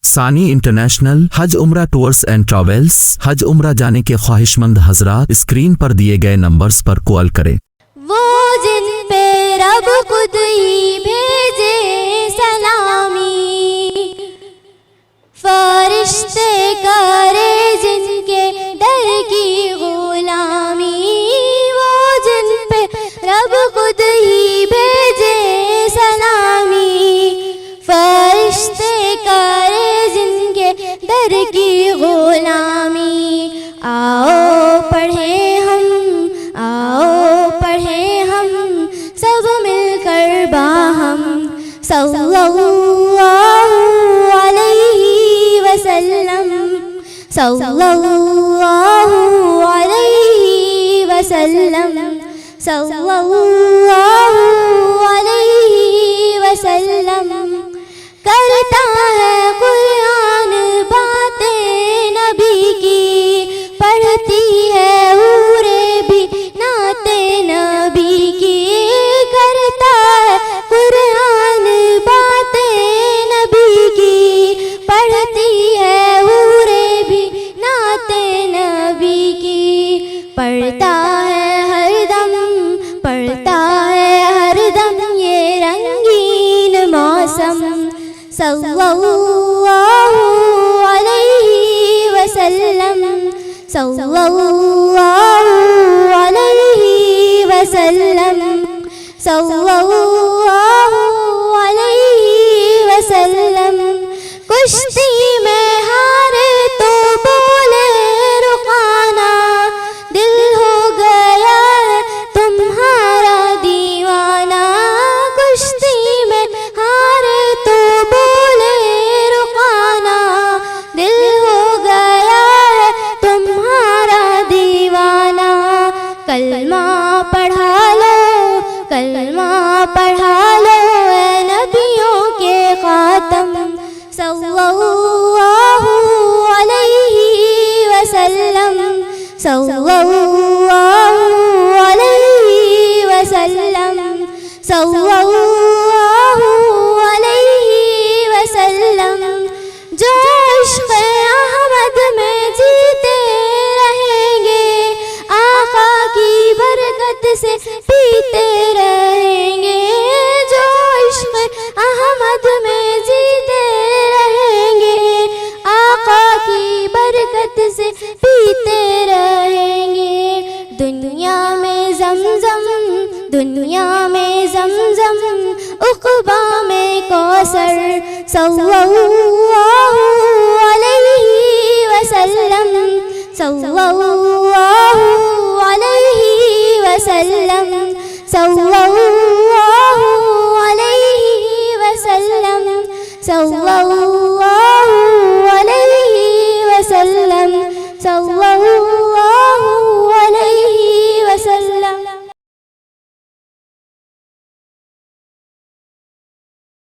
ثانی انٹرنیشنل حج عمرہ tours and travels. حج عمرہ جانے کے خواہش مند حضرات اسکرین پر دیے گئے نمبرز پر کال کریں۔ وہ جن پہ رب خود ہی بھیجے سلامی، فرشتے کرے جن کے در کی غلامی، وہ جن پہ رب خود ہی بھیجے سلامی، فرشتے کرے جن کے در کی غلامی۔ آؤ پڑھیں ہم، آؤ پڑھیں ہم سب مل کر باہم، صلی اللہ علیہ وسلم، صلی اللہ علیہ وسلم، صلی اللہ علیہ وسلم۔ کرتا ہے قرآن باتیں نبی کی، پڑھتی ہے حوریں بھی نعت نبی کی، کرتا ہے قرآن باتیں نبی کی، پڑھتی ہے حوریں بھی نعت نبی کی، پڑھتا ہے ہر دم، پڑھتا ہے ہر دم یہ رنگین موسم، صلی اللہ علیہ وسلم، صلی اللہ علیہ وسلم، صلی اللہ علیہ وسلم۔ کشتی میں ہارے تو بولے رخانہ، دل ہو گیا ہے تمہارا دیوانہ، کشتی میں ہارے تو بولے رخانہ، دل ہو گیا ہے تمہارا دیوانہ۔ کلمہ پڑھا لو، کلمہ پڑھا لو اے نبیوں کے خاتم، صلی اللہ علیہ وسلم، صلی اللہ علیہ وسلم، صلی اللہ علیہ وسلم۔ جو عشق احمد میں جیتے رہیں گے، آقا کی برکت سے پیتے رہیں گے، جو عشق احمد میں جیتے رہیں گے، آقا کی برکت سے پیتے رہیں گے۔ دنیا میں زمزم، دنیا میں زمزم، عقبہ میں کوثر، صلی اللہ علیہ وسلم، صلی اللہ علیہ وسلم، صلی اللہ